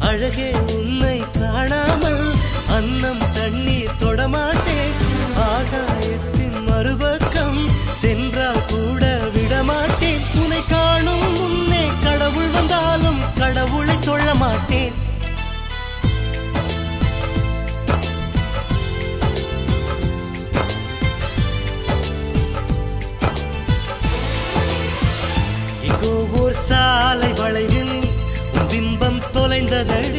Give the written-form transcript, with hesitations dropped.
அழகே உன்னை காணாமல் அன்னம் தண்ணீர் தொடமாட்டேன். ஆகாயத்தின் மறுபக்கம் சென்றால் கூட விடமாட்டேன். உன்னை காணும் முன்னே கடவுள் வந்தாலும் கடவுளை தொழ மாட்டேன். எங்கோ ஓர் சாலை வளைவில் உன் பிம்பம் தொலைந்ததடி.